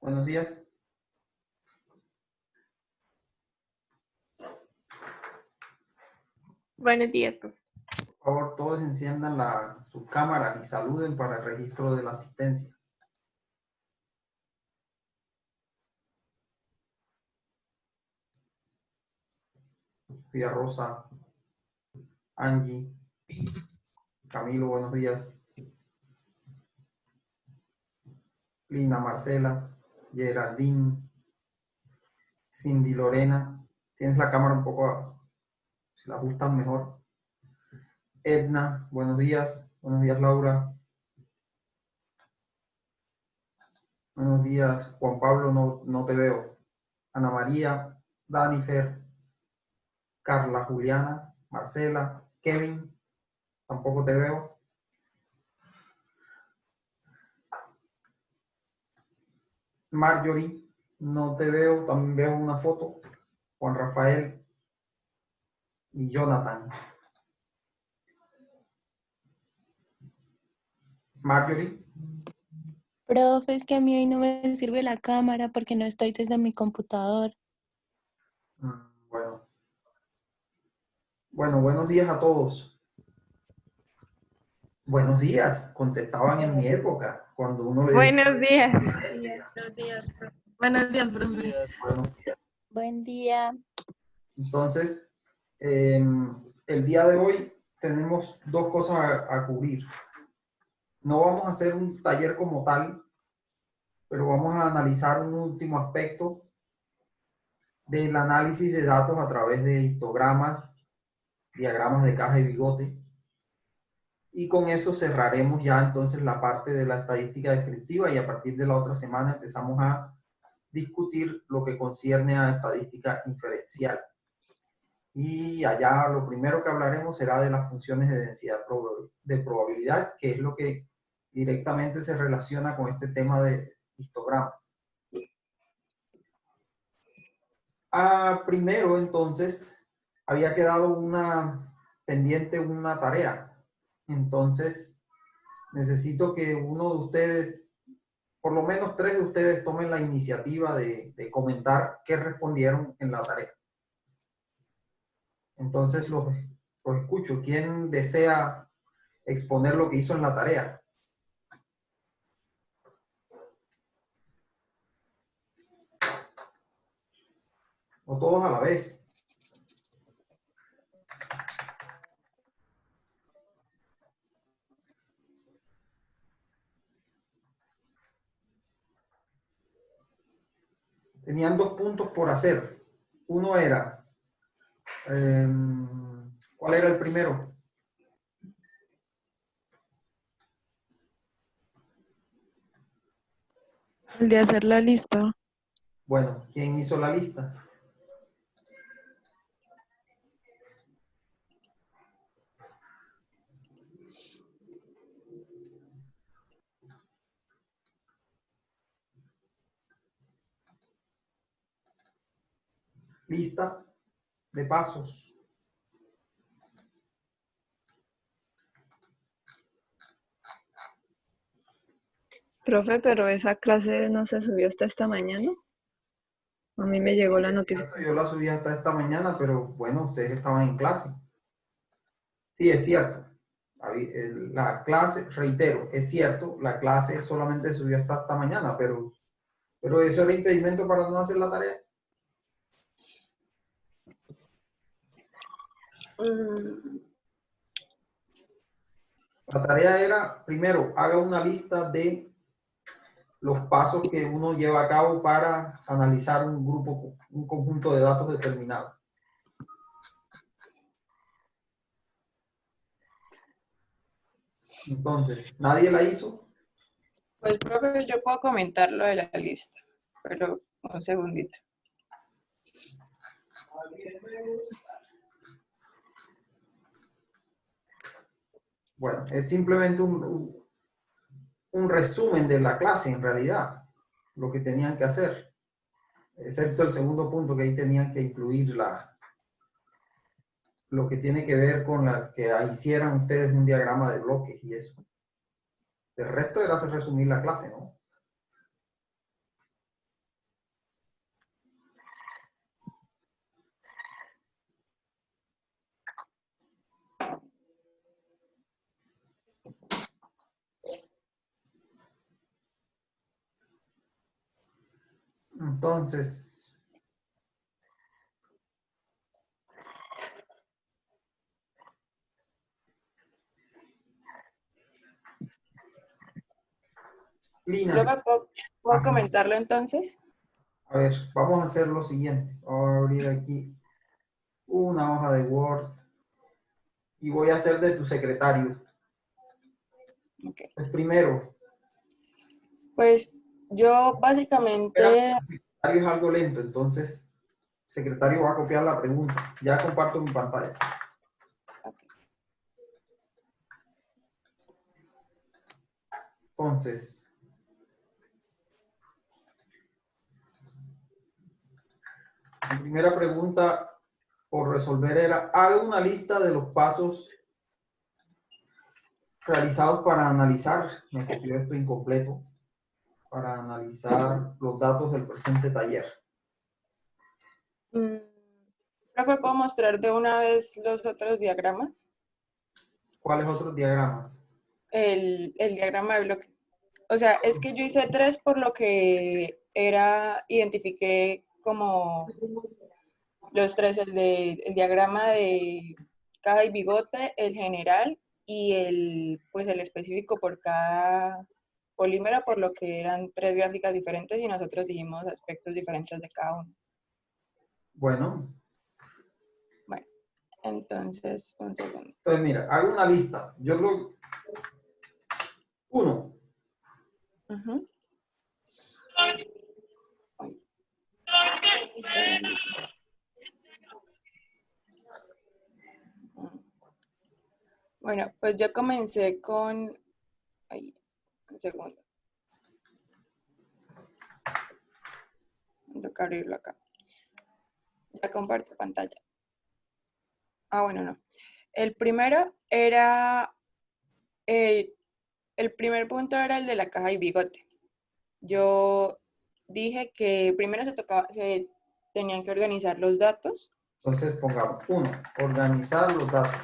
Buenos días. Buenos días, profe. Por favor, todos enciendan sus cámaras y saluden para el registro de la asistencia. Sofía Rosa, Angie, Camilo, buenos días. Lina, Marcela, Geraldine, Cindy, Lorena. Tienes la cámara un poco, si la ajustan mejor. Edna, buenos días. Buenos días, Laura. Buenos días, Juan Pablo, no te veo. Ana María, Danifer, Carla, Juliana, Marcela, Kevin, tampoco te veo. Marjorie, no te veo, también veo una foto. Juan Rafael y Jonathan. Marjorie. Profe, es que a mí hoy no me sirve la cámara porque no estoy desde mi computador. Bueno. Bueno, buenos días a todos. Buenos días, contestaban en mi época, cuando uno le decía... Buenos días. Buenos días, profe. Buenos días, profe. Buenos días. Buen día. Entonces, el día de hoy tenemos dos cosas a cubrir. No vamos a hacer un taller como tal, pero vamos a analizar un último aspecto del análisis de datos a través de histogramas, diagramas de caja y bigote. Y con eso cerraremos ya entonces la parte de la estadística descriptiva y a partir de la otra semana empezamos a discutir lo que concierne a estadística inferencial. Y allá lo primero que hablaremos será de las funciones de densidad de probabilidad, que es lo que directamente se relaciona con este tema de histogramas. Primero, entonces, había quedado pendiente una tarea. Entonces, necesito que uno de ustedes, por lo menos 3 de ustedes, tomen la iniciativa de comentar qué respondieron en la tarea. Entonces, los escucho. ¿Quién desea exponer lo que hizo en la tarea? O todos a la vez. Tenían 2 puntos por hacer. Uno era, ¿cuál era el primero? El de hacer la lista. Bueno, ¿quién hizo la lista? Lista de pasos. Profe, pero esa clase no se subió hasta esta mañana. A mí me llegó la notificación. Yo la subí hasta esta mañana, pero bueno, ustedes estaban en clase. Sí, es cierto. La clase, reitero, es cierto, la clase solamente subió hasta esta mañana, pero eso era impedimento para no hacer la tarea. La tarea era, primero, haga una lista de los pasos que uno lleva a cabo para analizar un conjunto de datos determinado. Entonces, ¿nadie la hizo? Pues, profe, yo puedo comentar lo de la lista, pero un segundito. Bueno, es simplemente un resumen de la clase en realidad, lo que tenían que hacer, excepto el segundo punto que ahí tenían que incluir lo que tiene que ver con que hicieran ustedes un diagrama de bloques y eso. El resto era hacer resumir la clase, ¿no? entonces, Lina, Profe, ¿puedo ajá, comentarlo entonces? a ver, vamos a hacer lo siguiente. Voy a abrir aquí una hoja de Word y voy a hacer de tu secretario. Ok. El primero, Pues yo espera, básicamente, el secretario es algo lento, entonces el secretario va a copiar la pregunta. Ya comparto mi pantalla. Entonces, la primera pregunta por resolver era, haga una lista de los pasos realizados para analizar, me copió esto incompleto, para analizar los datos del presente taller. profe, ¿puedo mostrar de una vez los otros diagramas? ¿Cuáles otros diagramas? El diagrama de bloque. O sea, es que yo hice 3 por lo que identifiqué como los 3, el diagrama de caja y bigote, el general y el específico por cada polímero, por lo que eran 3 gráficas diferentes y nosotros dijimos aspectos diferentes de cada uno. Bueno, Bueno, entonces, un segundo. entonces mira, hago una lista. Yo creo, uno, Ujú. Bueno, pues yo comencé con... Ay, un segundo. Tengo que abrirlo acá. Ya comparto pantalla. Ah, bueno, no. El primero era... el primer punto era el de la caja y bigote. Yo dije que primero se tenían que organizar los datos, entonces pongamos, uno, organizar los datos.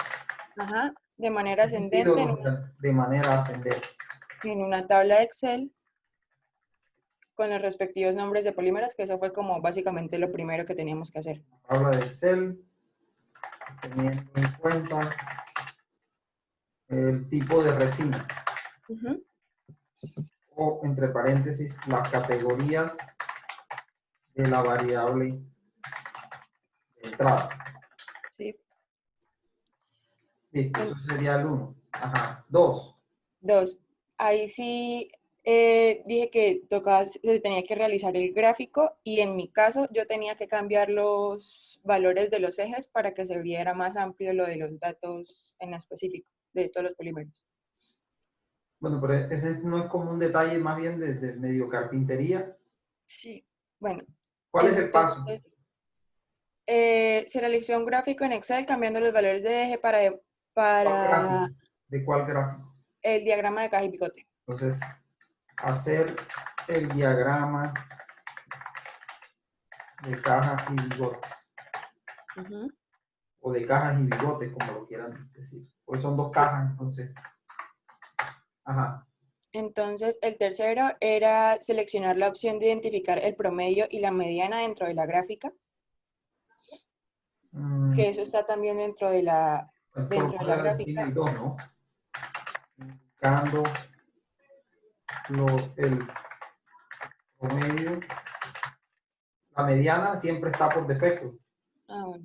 ajá, de manera ¿En qué sentido ascendente de manera ascendente? en una tabla de Excel con los respectivos nombres de polímeros, que eso fue como básicamente lo primero que teníamos que hacer. Tabla de Excel, teniendo en cuenta el tipo de resina Ujú. o, entre paréntesis, las categorías de la variable de entrada. Sí. Listo, eso sería el uno. Ajá. Dos. 2. Ahí sí dije que se tenía que realizar el gráfico y en mi caso yo tenía que cambiar los valores de los ejes para que se viera más amplio lo de los datos en específico de todos los polímeros. Bueno, pero ese no es como un detalle más bien de medio carpintería. Sí. Bueno, ¿Cuál es el paso? entonces se realizó un gráfico en Excel cambiando los valores de eje ¿Cuál para gráfico? ¿De cuál gráfico? el diagrama de caja y picote. Entonces, hacer el diagrama de cajas y bigotes. Ujú. O de cajas y bigotes, como lo quieran decir. Pues son dos cajas, entonces. Ajá. Entonces, el tercero era seleccionar la opción de identificar el promedio y la mediana dentro de la gráfica, que eso está también dentro de la Esto lo voy a decir gráfica. el 2, ¿no? Indicando el promedio. La mediana siempre está por defecto. Ah, bueno.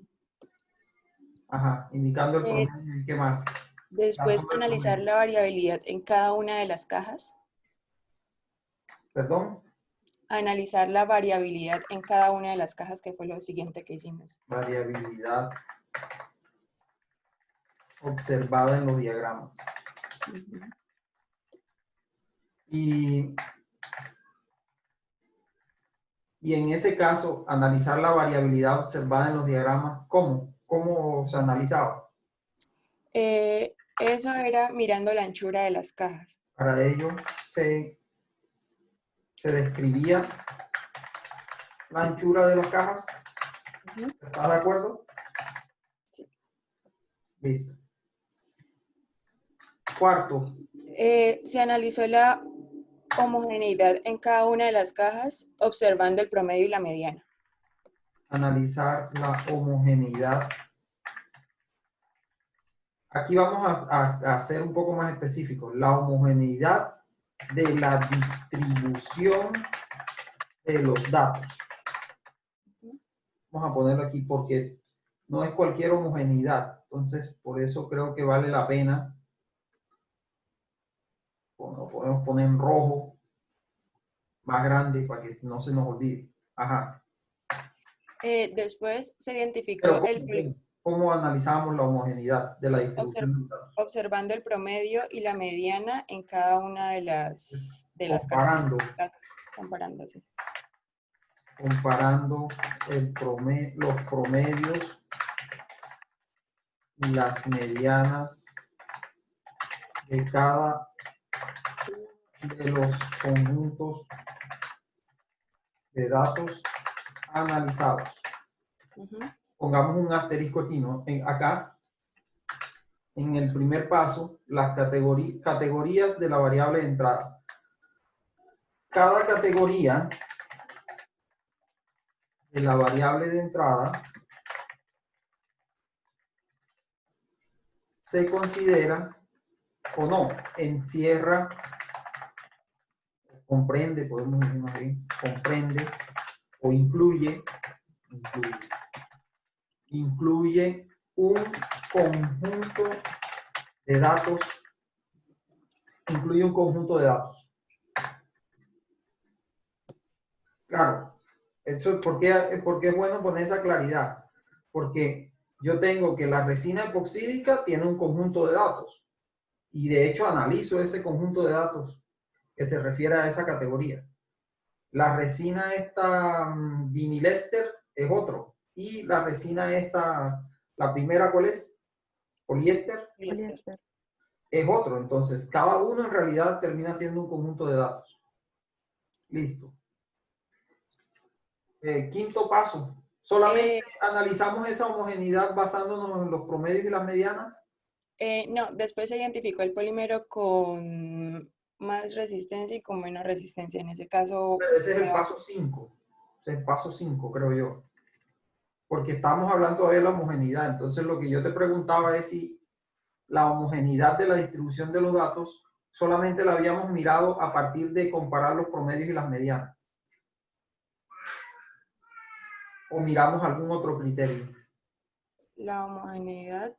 Ajá, indicando el Eh, promedio y qué más. La Después, suma del analizar promedio. la variabilidad en cada una de las cajas. Perdón, Analizar la variabilidad en cada una de las cajas, que fue lo siguiente que hicimos. variabilidad observada en los diagramas. Ujú. Y en ese caso, analizar la variabilidad observada en los diagramas, ¿cómo? ¿Cómo se analizaba? Eso era mirando la anchura de las cajas. Para ello se describía la anchura de las cajas. Ujú. ¿Estás de acuerdo? Sí. Listo. Cuarto, Se analizó la homogeneidad en cada una de las cajas, observando el promedio y la mediana. Analizar la homogeneidad. Aquí vamos a ser un poco más específicos. La homogeneidad de la distribución de los datos. Vamos a ponerlo aquí porque no es cualquier homogeneidad. Entonces, por eso creo que vale la pena. Lo podemos poner en rojo, más grande, para que no se nos olvide. Ajá. Después se identificó Pero ¿cómo analizamos la homogeneidad de la distribución de los datos? observando el promedio y la mediana en cada una de las cajas. Comparándose. Comparando los promedios y las medianas de cada uno de los conjuntos de datos analizados. Pongamos un asterisco aquí, ¿no? Acá, en el primer paso, las categorías de la variable de entrada. Cada categoría de la variable de entrada se considera o no, encierra, comprende, podemos decir más bien, comprende o incluye un conjunto de datos, Claro, eso es porque es bueno poner esa claridad, porque yo tengo que la resina epoxídica tiene un conjunto de datos y de hecho analizo ese conjunto de datos que se refiere a esa categoría. La resina esta vinilester es otro y la resina esta, la primera, ¿cuál es? Poliéster. Poliéster. Es otro. Entonces, cada uno en realidad termina siendo un conjunto de datos. Listo. Quinto paso. ¿Solamente analizamos esa homogeneidad basándonos en los promedios y las medianas? No, después se identificó el polímero con más resistencia y con menos resistencia. En ese caso... Pero ese es el paso 5. Ese es el paso 5, creo yo. Porque estamos hablando de la homogeneidad. Entonces, lo que yo te preguntaba es si la homogeneidad de la distribución de los datos solamente la habíamos mirado a partir de comparar los promedios y las medianas. ¿O miramos algún otro criterio? La homogeneidad,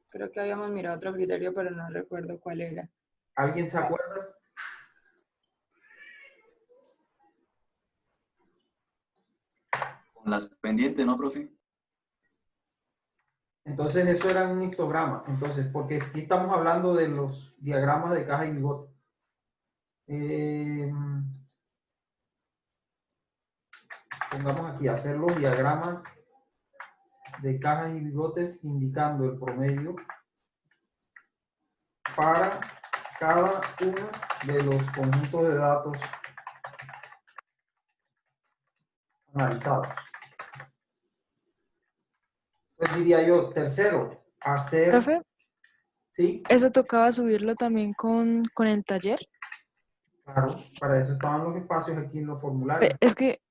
creo que habíamos mirado otro criterio, pero no recuerdo cuál era. ¿Alguien se acuerda? Con las pendientes, ¿no, profe? Entonces eso era un histograma. Entonces, porque aquí estamos hablando de los diagramas de caja y bigote. Pongamos aquí, hacer los diagramas de cajas y bigotes indicando el promedio para cada uno de los conjuntos de datos analizados. Pues diría yo, tercero, hacer... Profe, ¿Sí? ¿eso tocaba subirlo también con el taller? Claro, para eso estaban los espacios aquí en los formularios. Es que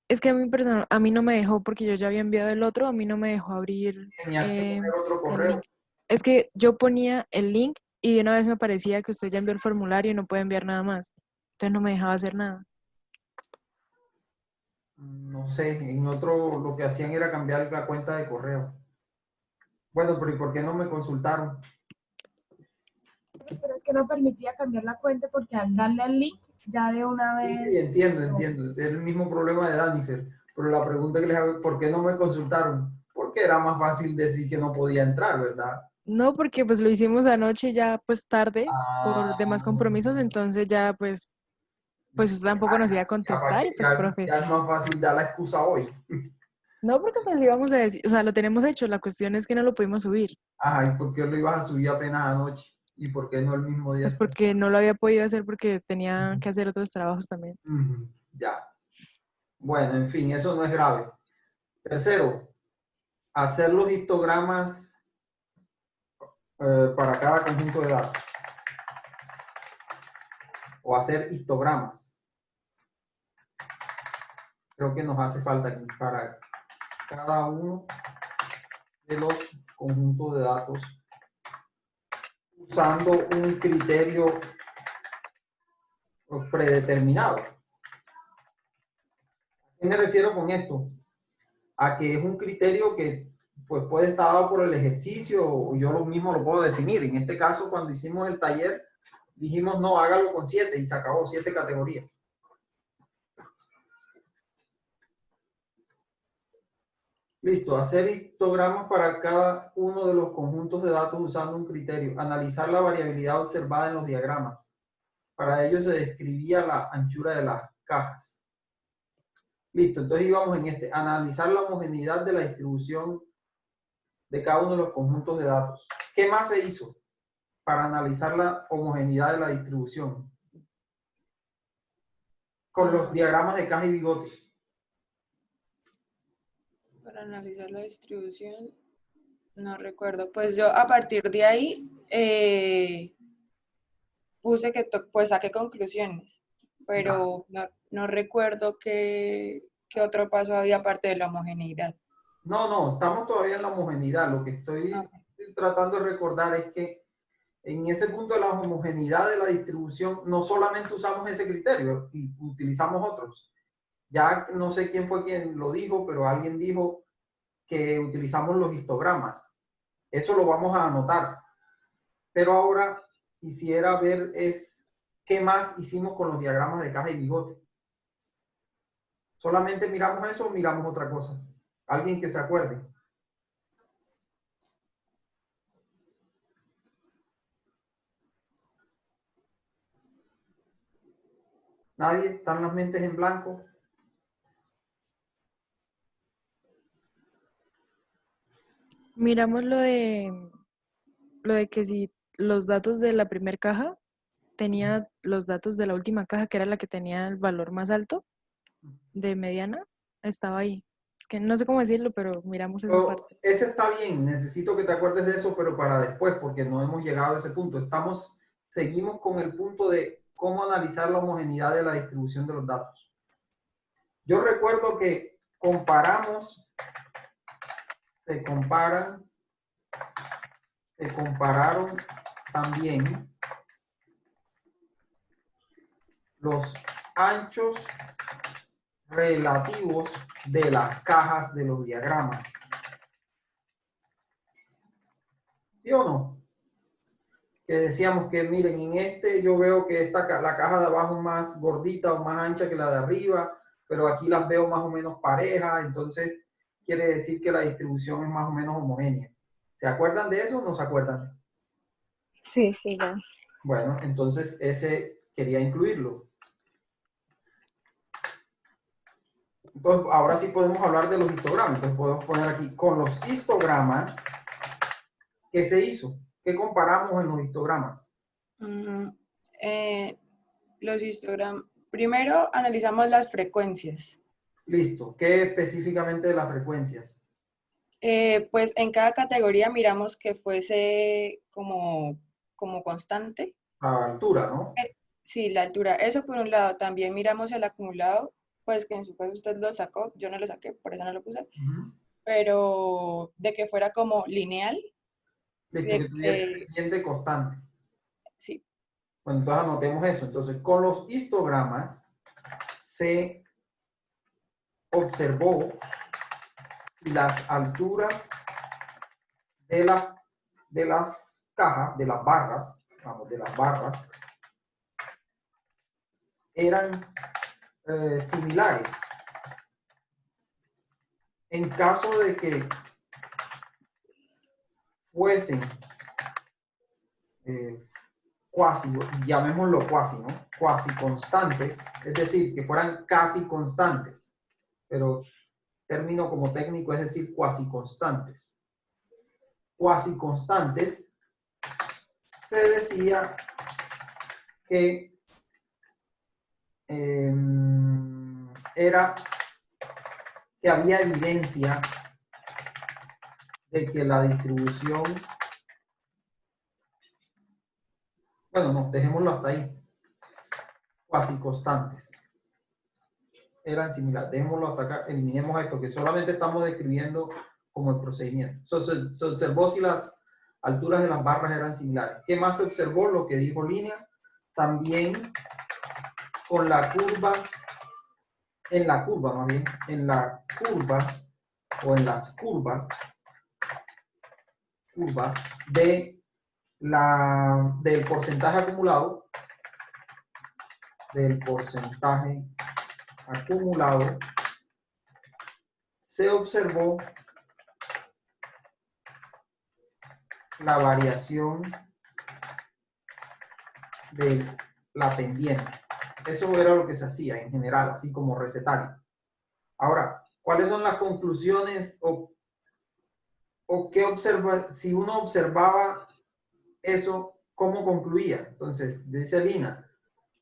a mí no me dejó, porque yo ya había enviado el otro, a mí no me dejó abrir Tenías que poner otro el correo. link. Es que yo ponía el link y de una vez me parecía que usted ya envió el formulario y no puede enviar nada más. Entonces no me dejaba hacer nada. No sé, en otro lo que hacían era cambiar la cuenta de correo. Bueno, pero ¿y por qué no me consultaron? Pero es que no permitía cambiar la cuenta porque al darle al link ya de una vez... Sí, entiendo. Es el mismo problema de Danifer. Pero la pregunta que les hago es, ¿por qué no me consultaron? Porque era más fácil decir que no podía entrar, ¿verdad? No, porque pues lo hicimos anoche ya pues tarde por Ah, demás compromisos, entonces ya pues usted tampoco nos iba a contestar y pues profe. Ya es más fácil dar la excusa hoy. No, porque pues le íbamos a decir, o sea, lo tenemos hecho, la cuestión es que no lo pudimos subir. Ajá, ¿y por qué lo ibas a subir apenas anoche? ¿Y por qué no el mismo día? Pues porque no lo había podido hacer porque tenía que hacer otros trabajos también. Ya. Bueno, en fin, eso no es grave. Tercero, hacer los histogramas para cada conjunto de datos. o hacer histogramas. Creo que nos hace falta aquí para cada uno de los conjuntos de datos usando un criterio predeterminado. ¿A qué me refiero con esto? A que es un criterio que pues, puede estar dado por el ejercicio o yo lo mismo lo puedo definir. En este caso, cuando hicimos el taller, dijimos no, hágalo con 7 y se acabó, 7 categorías. Listo, hacer histogramas para cada uno de los conjuntos de datos usando un criterio. Analizar la variabilidad observada en los diagramas. Para ello se describía la anchura de las cajas. Listo, entonces íbamos en este. Analizar la homogeneidad de la distribución de cada uno de los conjuntos de datos. ¿Qué más se hizo para analizar la homogeneidad de la distribución? Con los diagramas de caja y bigote. Para analizar la distribución, no recuerdo. Pues yo a partir de ahí puse que pues saqué conclusiones, pero no recuerdo qué otro paso había aparte de la homogeneidad. No, estamos todavía en la homogeneidad. Lo que estoy tratando de recordar es que en ese punto de la homogeneidad de la distribución, no solamente usamos ese criterio, y utilizamos otros. Ya no sé quién fue quien lo dijo, pero alguien dijo que utilizamos los histogramas. Eso lo vamos a anotar. Pero ahora quisiera ver qué más hicimos con los diagramas de caja y bigote. ¿Solamente miramos eso o miramos otra cosa? ¿Alguien que se acuerde? ¿Nadie? ¿Están las mentes en blanco? Miramos lo de que si los datos de la primera caja tenía los datos de la última caja, que era la que tenía el valor más alto de mediana, estaba ahí. Es que no sé cómo decirlo, pero miramos esa parte. Ese está bien, necesito que te acuerdes de eso, pero para después, porque no hemos llegado a ese punto. Seguimos con el punto de cómo analizar la homogeneidad de la distribución de los datos. Yo recuerdo que se compararon también los anchos relativos de las cajas de los diagramas. ¿Sí o no? Que decíamos que miren, en este yo veo que la caja de abajo es más gordita o más ancha que la de arriba, pero aquí las veo más o menos parejas, entonces quiere decir que la distribución es más o menos homogénea. ¿Se acuerdan de eso o no se acuerdan? Sí, sí, ya. Bueno, entonces ese quería incluirlo. Entonces, ahora sí podemos hablar de los histogramas. Entonces podemos poner aquí, con los histogramas, ¿qué se hizo? ¿Qué comparamos en los histogramas? Los histogramas. Primero analizamos las frecuencias. Listo. ¿Qué específicamente de las frecuencias? Pues en cada categoría miramos que fuese como constante. La altura, ¿no? Sí, la altura. Eso por un lado. También miramos el acumulado, pues que en su caso usted lo sacó, yo no lo saqué, por eso no lo puse. Pero de que fuera como lineal. Listo, que tuviese pendiente constante. Sí. Bueno, entonces anotemos eso. Entonces, con los histogramas se observó si las alturas de las cajas, de las barras, eran similares. En caso de que fuesen llamémoslo cuasi, ¿no? Cuasi constantes, es decir, que fueran casi constantes, pero término como técnico es decir cuasi constantes. Cuasi constantes se decía que era que había evidencia de que la distribución, bueno, no, dejémoslo hasta ahí. cuasi constantes. Eran similares. Dejémoslo hasta acá, eliminemos esto, que solamente estamos describiendo como el procedimiento. Se observó si las alturas de las barras eran similares. ¿Qué más se observó? Lo que dijo Línea. También con la curva, en la curva más bien, en la curva o en las curvas de del porcentaje acumulado, se observó la variación de la pendiente. Eso era lo que se hacía en general, así como recetario. Ahora, ¿cuáles son las conclusiones o qué observa? Si uno observaba eso, ¿cómo concluía? Entonces, dice Lina,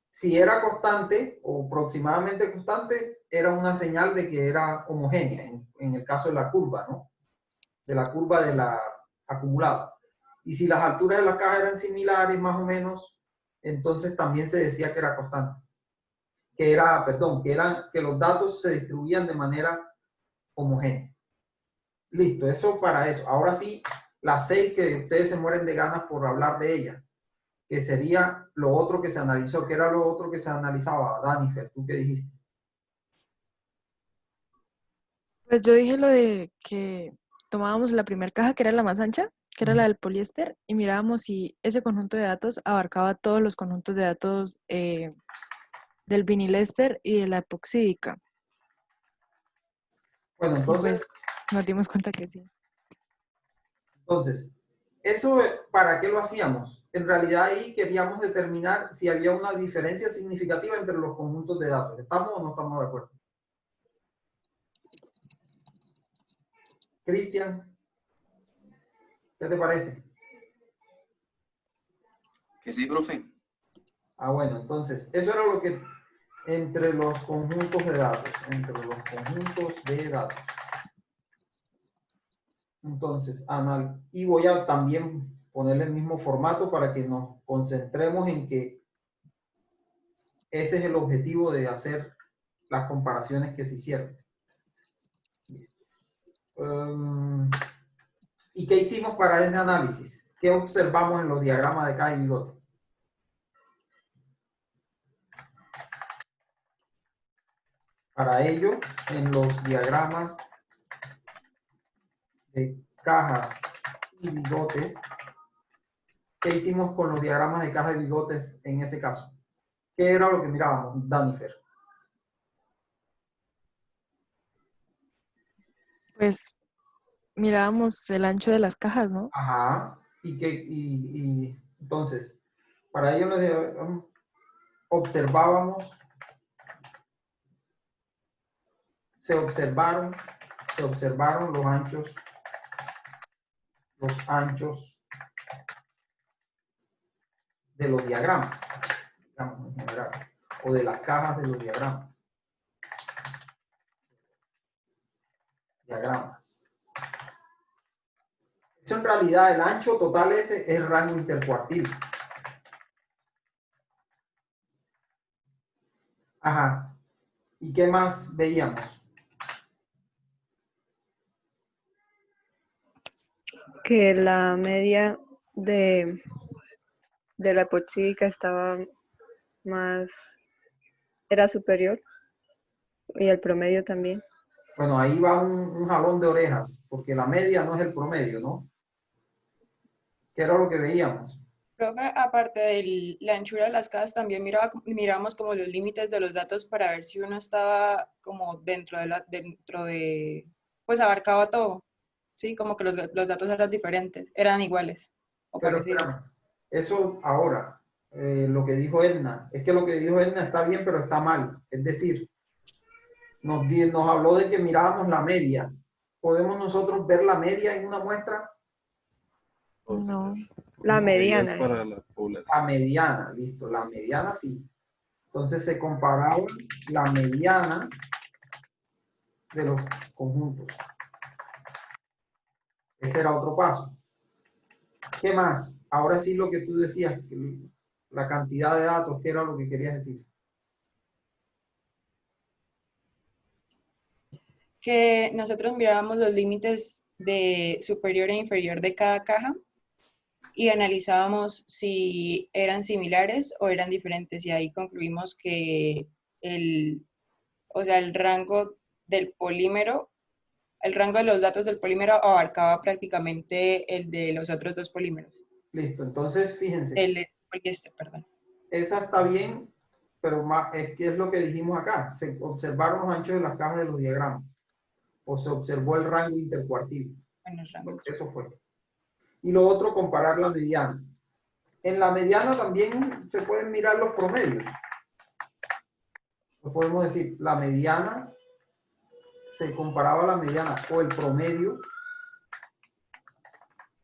si era constante o aproximadamente constante, era una señal de que era homogénea, en el caso de la curva, ¿no? De la curva de la acumulada. Y si las alturas de la caja eran similares, más o menos, entonces también se decía que era constante. Que los datos se distribuían de manera homogénea. Listo, eso para eso. Ahora sí, la 6 que ustedes se mueren de ganas por hablar de ella, que sería lo otro que se analizó. ¿Qué era lo otro que se analizaba? Danifer, ¿tú qué dijiste? Pues yo dije lo de que tomábamos la primera caja, que era la más ancha, que era la del poliéster, y mirábamos si ese conjunto de datos abarcaba todos los conjuntos de datos del vinilester y de la epoxídica. Bueno, Y entonces, pues nos dimos cuenta que sí. entonces, ¿eso para qué lo hacíamos? En realidad ahí queríamos determinar si había una diferencia significativa entre los conjuntos de datos. ¿Estamos o no estamos de acuerdo? Cristian, ¿qué te parece? Que sí, profe. Ah, bueno, entonces, eso era lo que entre los conjuntos de datos, Entonces, y voy a también ponerle el mismo formato para que nos concentremos en que ese es el objetivo de hacer las comparaciones que se hicieron. ¿Y qué hicimos para ese análisis? ¿Qué observamos en los diagramas de caja y bigote? Para ello, en los diagramas de cajas y bigotes, ¿qué hicimos con los diagramas de cajas y bigotes en ese caso? ¿Qué era lo que mirábamos, Danifer? Pues mirábamos el ancho de las cajas, ¿no? Ajá. Y entonces, para ello observábamos, se observaron los anchos de los diagramas, digamos, en general, o de las cajas de los diagramas. Eso en realidad, el ancho total ese es el rango intercuartil. Ajá. ¿Y qué más veíamos? Que la media de la epoxídica era superior y el promedio también. Bueno, ahí va un jalón de orejas, porque la media no es el promedio, ¿no? ¿Qué era lo que veíamos? Profe, aparte de la anchura de las cajas, también miramos como los límites de los datos para ver si uno estaba como dentro de, pues abarcaba todo, ¿sí? Como que los datos eran diferentes, eran iguales o Pero parecidos. espérame, eso ahora, lo que dijo Edna, es que lo que dijo Edna está bien, pero está mal. Es decir, nos habló de que mirábamos la media. ¿Podemos nosotros ver la media en una muestra? No. La mediana. Para la población. La mediana, listo, la mediana sí. Entonces se comparaba la mediana de los conjuntos. Ese era otro paso. ¿Qué más? Ahora sí lo que tú decías, la cantidad de datos, ¿qué era lo que querías decir? que nosotros mirábamos los límites de superior e inferior de cada caja y analizábamos si eran similares o eran diferentes y ahí concluimos que el rango del polímero, el rango de los datos del polímero abarcaba prácticamente el de los otros dos polímeros. Listo, entonces fíjense, El poliéster, perdón. esa está bien, pero más, es que es lo que dijimos acá, se observaron los anchos de las cajas de los diagramas, o se observó el rango intercuartil. Bueno, el rango. Eso fue. Y lo otro, comparar la mediana. En la mediana también se pueden mirar los promedios. Lo podemos decir, la mediana, se comparaba la mediana o el promedio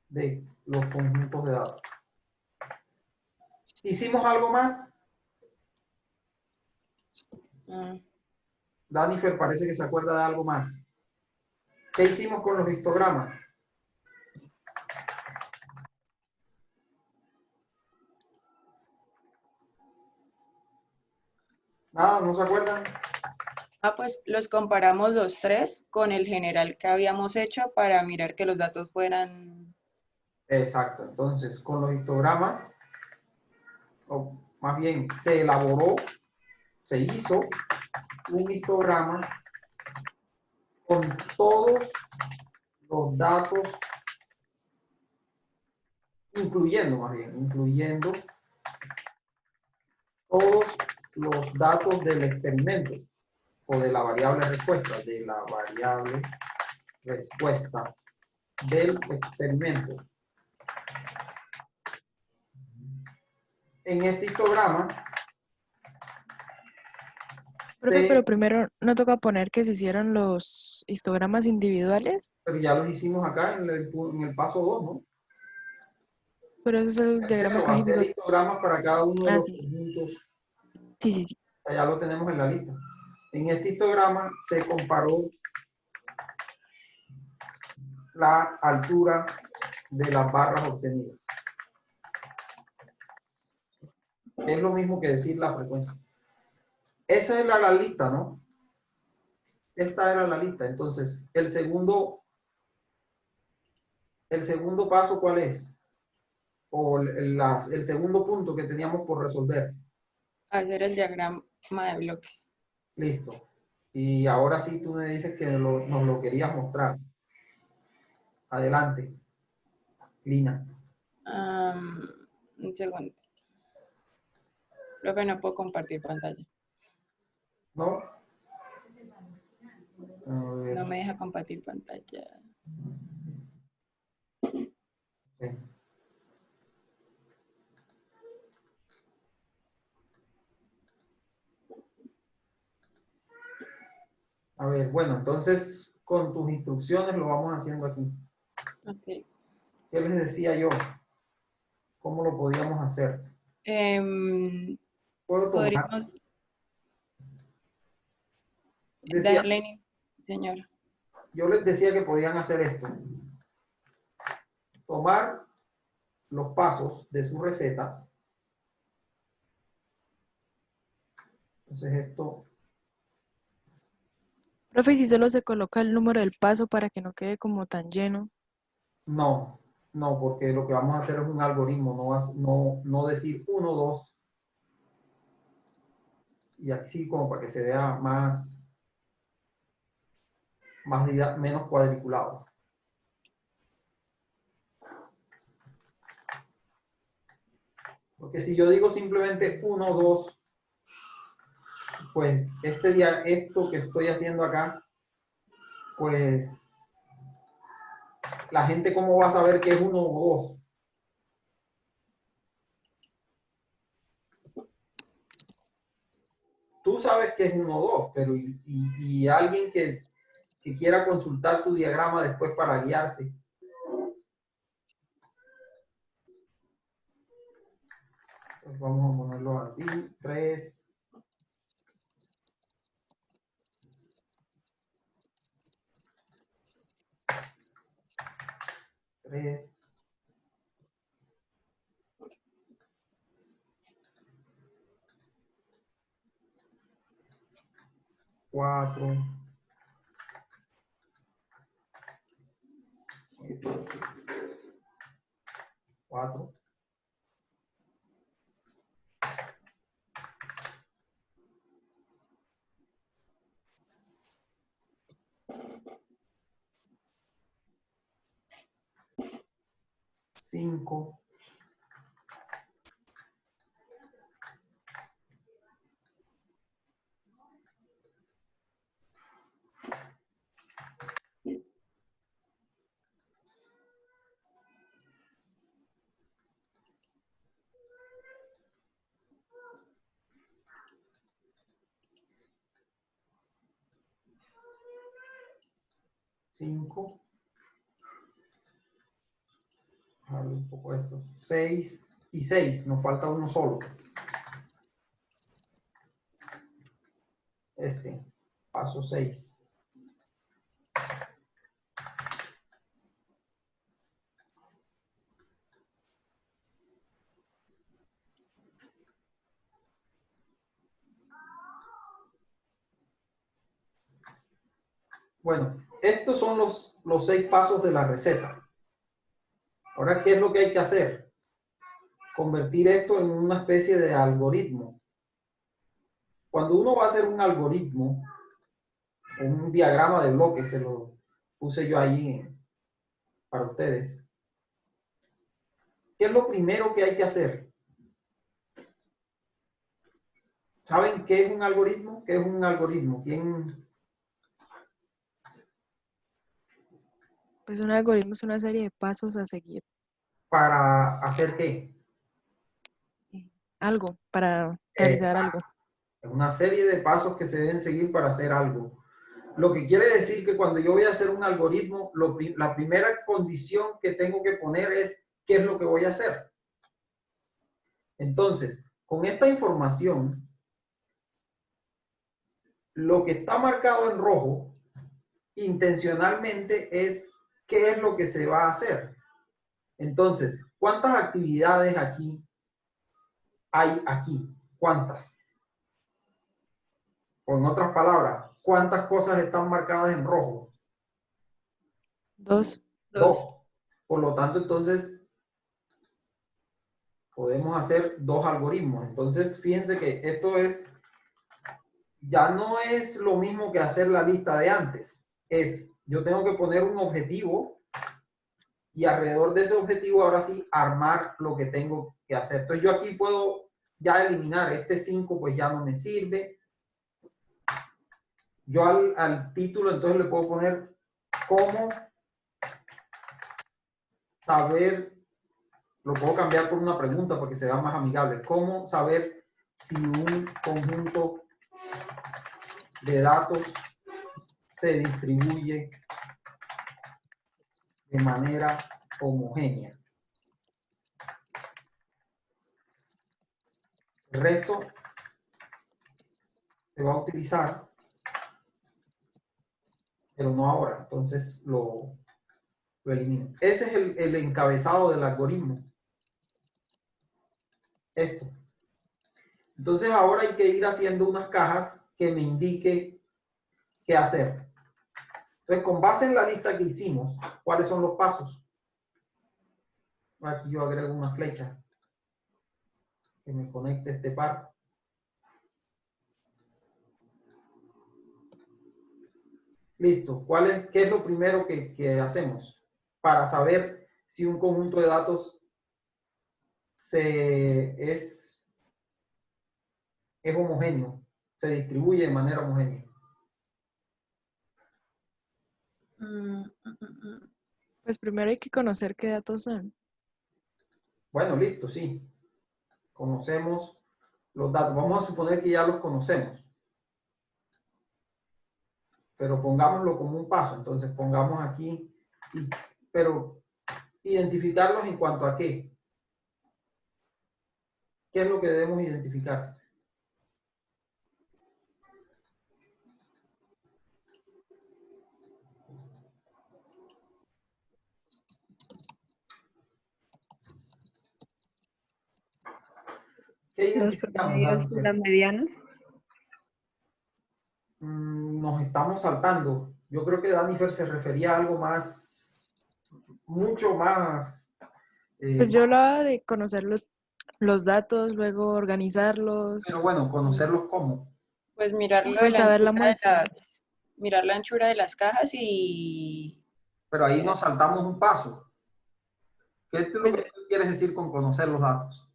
de los conjuntos de datos. ¿Hicimos algo más? Danifer parece que se acuerda de algo más. ¿Qué hicimos con los histogramas? Nada, ¿no se acuerdan? Pues los comparamos los tres con el general que habíamos hecho para mirar que los datos fueran... Exacto, entonces con los histogramas, o más bien se elaboró, se hizo un histograma con todos los datos, incluyendo todos los datos del experimento o de la variable respuesta, del experimento. En este histograma, Profe, pero primero no toca poner que se hicieron los histogramas individuales, pero ya los hicimos acá en el paso 2, ¿no? pero eso es el diagrama Tercero, hacer caja-bigote. histogramas para cada uno de Ah, los sí, sí, conjuntos. sí. Ya lo tenemos en la lista. En este histograma se comparó la altura de las barras obtenidas. Es lo mismo que decir la frecuencia. Esa era la lista, ¿no? Esta era la lista. Entonces, el segundo paso, ¿cuál es? O el segundo punto que teníamos por resolver. Hacer el diagrama de bloque. Listo. Y ahora sí tú me dices que nos lo querías mostrar. Adelante, Lina. Un segundo. Profe, no puedo compartir pantalla. ¿No? A ver. No me deja compartir pantalla. Sí. A ver, bueno, entonces con tus instrucciones lo vamos haciendo aquí. Ok. ¿Qué les decía yo? ¿Cómo lo podíamos hacer? Puedo tomar. Podríamos Decía, darle, señor. yo les decía que podían hacer esto. Tomar los pasos de su receta. Entonces esto, Profe, ¿y si solo se coloca el número del paso para que no quede como tan lleno? no, porque lo que vamos a hacer es un algoritmo, no decir 1, 2, y así como para que se vea menos cuadriculado. Porque si yo digo simplemente 1, 2, pues esto que estoy haciendo acá, pues la gente cómo va a saber que es 1 o 2. Tú sabes que es 1 o 2, pero y alguien que quiera consultar tu diagrama después para guiarse. Pues vamos a ponerlo así, 3. 3. 4. 4. Cinco. Cinco. Bajarle un poco esto. 6 y 6. Nos falta uno solo. Paso 6. Bueno, estos son los 6 pasos de la receta. Ahora, ¿qué es lo que hay que hacer? Convertir esto en una especie de algoritmo. Cuando uno va a hacer un algoritmo, un diagrama de bloques, se lo puse yo ahí para ustedes. ¿Qué es lo primero que hay que hacer? ¿Saben qué es un algoritmo? ¿Qué es un algoritmo? ¿Quién? Pues un algoritmo es una serie de pasos a seguir. ¿Para hacer qué? Algo, para realizar algo. Es una serie de pasos que se deben seguir para hacer algo. Lo que quiere decir que cuando yo voy a hacer un algoritmo, la primera condición que tengo que poner es qué es lo que voy a hacer. Entonces, con esta información, lo que está marcado en rojo, intencionalmente es qué es lo que se va a hacer. Entonces, ¿cuántas actividades hay aquí? ¿Cuántas? O en otras palabras, ¿cuántas cosas están marcadas en rojo? 2. 2. Por lo tanto, entonces, podemos hacer 2 algoritmos. Entonces, fíjense que esto ya no es lo mismo que hacer la lista de antes. Yo tengo que poner un objetivo y alrededor de ese objetivo, ahora sí, armar lo que tengo que hacer. Entonces, yo aquí puedo ya eliminar este 5, pues ya no me sirve. Yo al título, entonces le puedo poner cómo saber, lo puedo cambiar por una pregunta para que sea más amigable. ¿Cómo saber si un conjunto de datos se distribuye de manera homogénea? El resto se va a utilizar, pero no ahora. Entonces lo elimino. Ese es el encabezado del algoritmo. Esto. Entonces ahora hay que ir haciendo unas cajas que me indique qué hacer. Entonces, con base en la lista que hicimos, ¿cuáles son los pasos? Aquí yo agrego una flecha que me conecte este par. Listo. ¿Qué es lo primero que hacemos para saber si un conjunto de datos es homogéneo, se distribuye de manera homogénea? Pues primero hay que conocer qué datos son. Bueno, listo, sí. Conocemos los datos. Vamos a suponer que ya los conocemos. Pero pongámoslo como un paso. Entonces pongamos aquí, pero identificarlos en cuanto a qué. ¿Qué es lo que debemos identificar? ¿Qué Los identificamos, promedios y Dani? las medianas. Nos estamos saltando. Yo creo que Danifer se refería a algo más mucho más. Pues yo hablaba de conocer los datos, luego organizarlos, Pero bueno, conocerlos cómo. Pues mirar lo de pues la saber la anchura de muestra. mirar la anchura de las cajas y Pero ahí nos saltamos un paso. ¿Qué es lo Pues, que tú quieres decir con conocer los datos?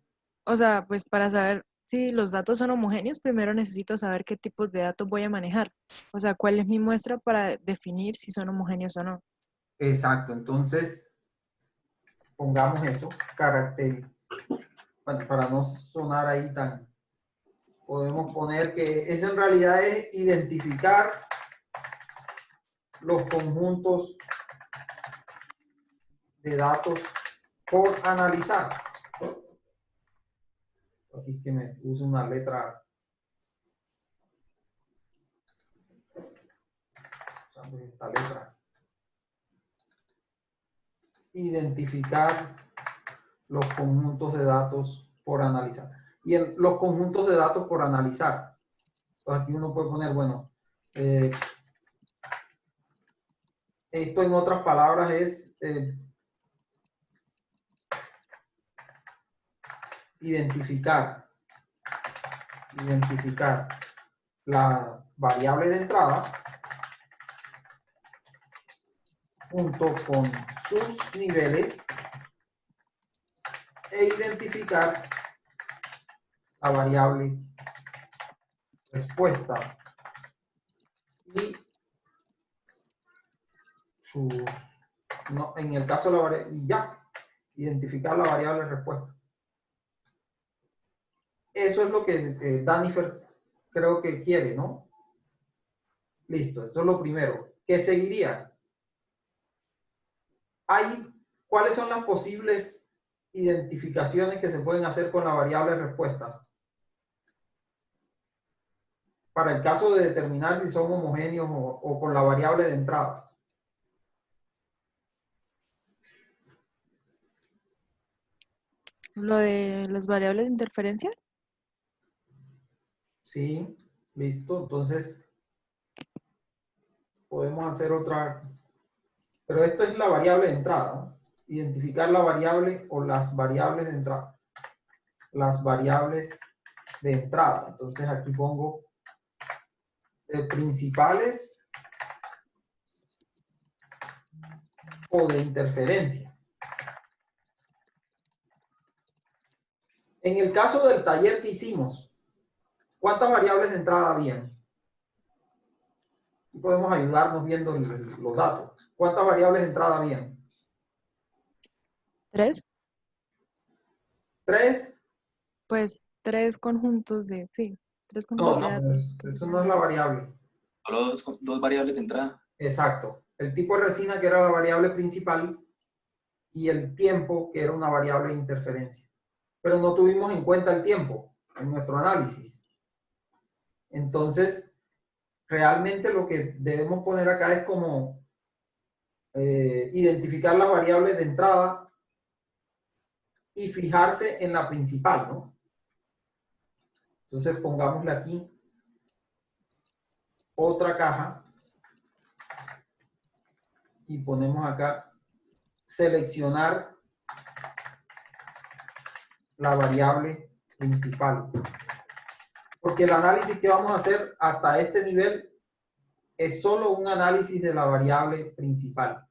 o sea, pues para saber si los datos son homogéneos, primero necesito saber qué tipos de datos voy a manejar. O sea, cuál es mi muestra para definir si son homogéneos o no. Exacto, entonces pongamos eso, carácter. Bueno, para no sonar ahí tan, podemos poner que eso en realidad es identificar los conjuntos de datos por analizar. Aquí es que me puse una letra. Usando esta letra. Identificar los conjuntos de datos por analizar. Y los conjuntos de datos por analizar. Pues aquí uno puede poner, bueno, esto en otras palabras es identificar la variable de entrada junto con sus niveles e identificar la variable respuesta y su, no, en el caso de la variable, y ya, identificar la variable respuesta. Eso es lo que Danifer creo que quiere, ¿no? Listo, eso es lo primero. ¿Qué seguiría? ¿Cuáles son las posibles identificaciones que se pueden hacer con la variable respuesta? Para el caso de determinar si son homogéneos o con la variable de entrada. Lo de las variables de interferencia. Sí, listo. Entonces, podemos hacer otra. Pero esto es la variable de entrada, ¿no? Identificar la variable o las variables de entrada. Las variables de entrada. Entonces, aquí pongo principales o de interferencia. En el caso del taller que hicimos, ¿cuántas variables de entrada habían? Y podemos ayudarnos viendo los datos. ¿Cuántas variables de entrada habían? 3. ¿Tres? Pues 3 conjuntos de, sí, 3 No, conjuntos de no, datos. eso no es la variable. Solo dos variables de entrada. Exacto. El tipo de resina, que era la variable principal, y el tiempo, que era una variable de interferencia. Pero no tuvimos en cuenta el tiempo en nuestro análisis. Entonces, realmente lo que debemos poner acá es como identificar las variables de entrada y fijarse en la principal, ¿no? Entonces, pongámosle aquí otra caja y ponemos acá seleccionar la variable principal. Porque el análisis que vamos a hacer hasta este nivel es solo un análisis de la variable principal.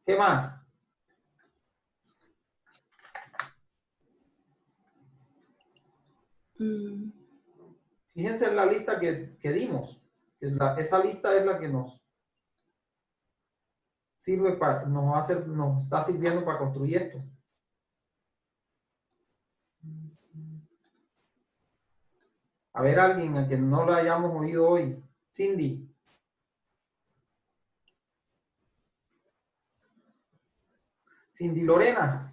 ¿Qué más? Fíjense en la lista que dimos. Esa lista es la que nos sirve para, nos está sirviendo para construir esto. A ver, alguien a quien no lo hayamos oído hoy. Cindy. Cindy Lorena.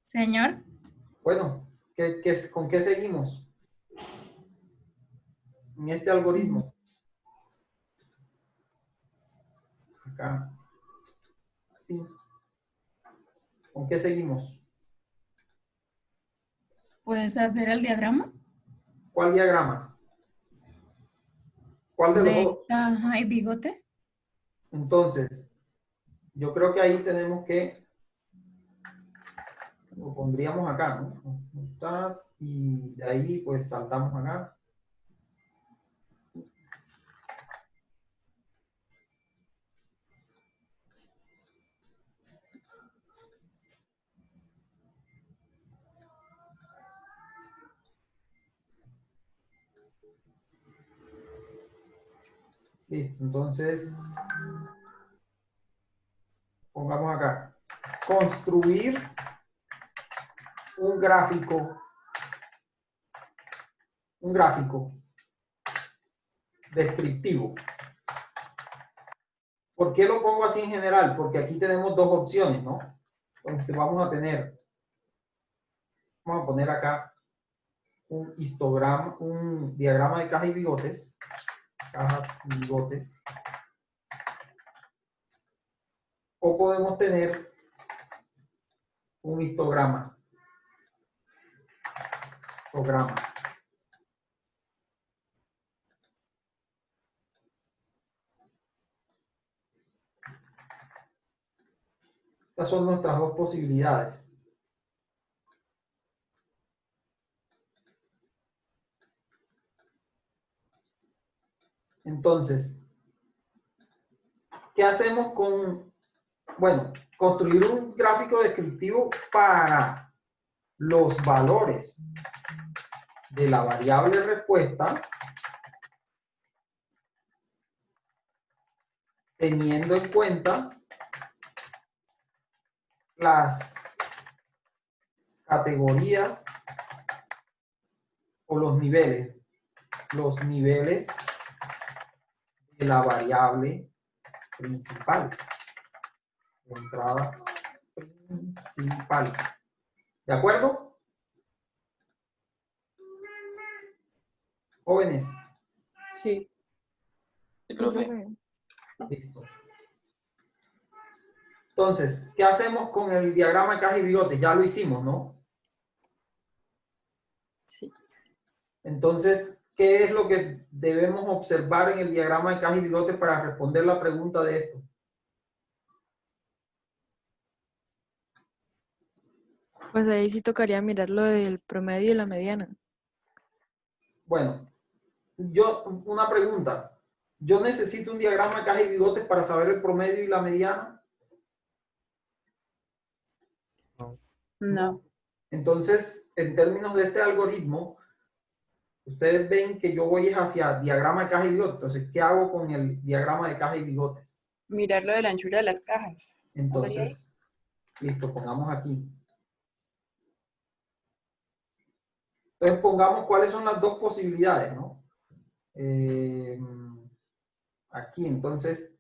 Señor, Bueno, ¿con qué seguimos en este algoritmo? Acá. Sí. ¿Con qué seguimos? ¿puedes hacer el diagrama? ¿Cuál diagrama? ¿Cuál de los De dos? caja y bigote. Entonces, yo creo que ahí tenemos que, lo pondríamos acá, ¿no? Estás, y de ahí pues saltamos acá. Listo, entonces, pongamos acá, construir un gráfico descriptivo. ¿Por qué lo pongo así en general? Porque aquí tenemos dos opciones, ¿no? Entonces vamos a poner acá un histograma, un diagrama de cajas y bigotes. Cajas y bigotes. O podemos tener un histograma. Estas son nuestras dos posibilidades. Entonces, ¿qué hacemos con, bueno, construir un gráfico descriptivo para los valores de la variable respuesta, teniendo en cuenta las categorías o los niveles de la variable principal, de entrada principal. ¿De acuerdo? Jóvenes. Sí. Sí, profe. Listo. Entonces, ¿qué hacemos con el diagrama de caja y bigotes? Ya lo hicimos, ¿no? Sí. Entonces, ¿qué es lo que debemos observar en el diagrama de caja y bigotes para responder la pregunta de esto? Pues ahí sí tocaría mirar lo del promedio y la mediana. Bueno, una pregunta. ¿Yo necesito un diagrama de caja y bigotes para saber el promedio y la mediana? No. Entonces, en términos de este algoritmo, ustedes ven que yo voy hacia diagrama de caja y bigotes. Entonces, ¿qué hago con el diagrama de caja y bigotes? Mirar lo de la anchura de las cajas. Entonces, listo, pongamos aquí. Entonces, pongamos cuáles son las dos posibilidades, ¿no? Aquí, entonces,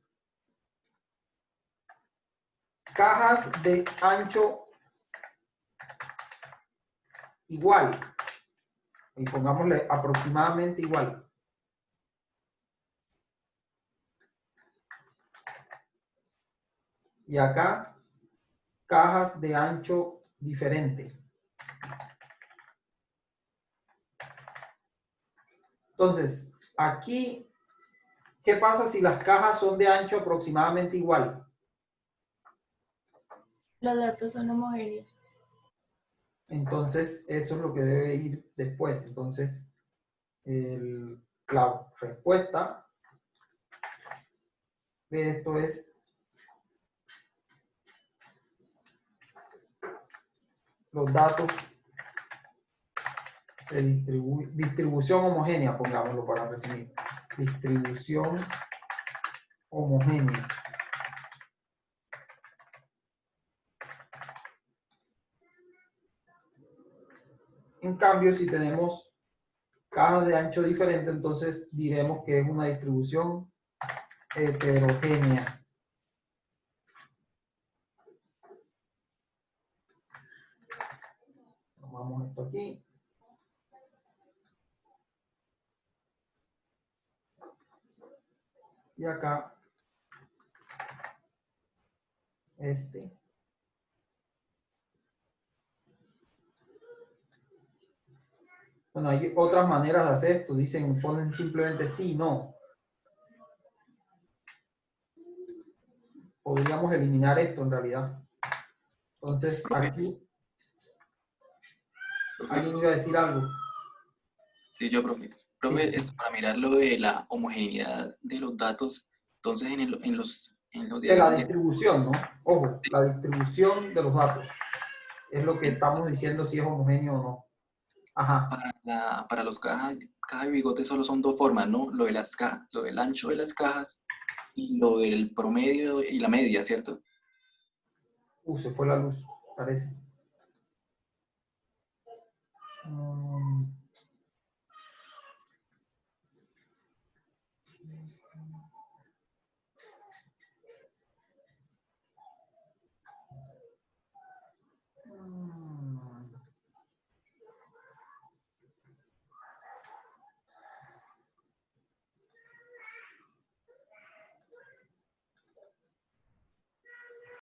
cajas de ancho igual. Y pongámosle aproximadamente igual. Y acá, cajas de ancho diferente. Entonces, aquí, ¿qué pasa si las cajas son de ancho aproximadamente igual? Los datos son homogéneos. Entonces, eso es lo que debe ir después. Entonces, la respuesta de esto es los datos se distribución homogénea, pongámoslo para resumir. Distribución homogénea. En cambio, si tenemos cajas de ancho diferente, entonces diremos que es una distribución heterogénea. Tomamos esto aquí. Y acá, este. Bueno, hay otras maneras de hacer esto. Dicen, ponen simplemente sí, no. podríamos eliminar esto en realidad. Entonces, Profe. aquí, Profe. alguien iba a decir algo. Sí, yo, profe. Profe, es para mirar lo de la homogeneidad de los datos. Entonces, en los De la diagramas de distribución, ¿no? Ojo, la distribución de los datos. Es lo que estamos diciendo si es homogéneo o no. Ajá. para los caja y bigote solo son dos formas, ¿no? Lo de las cajas, lo del ancho de las cajas y lo del promedio y la media, ¿cierto? Se fue la luz, parece.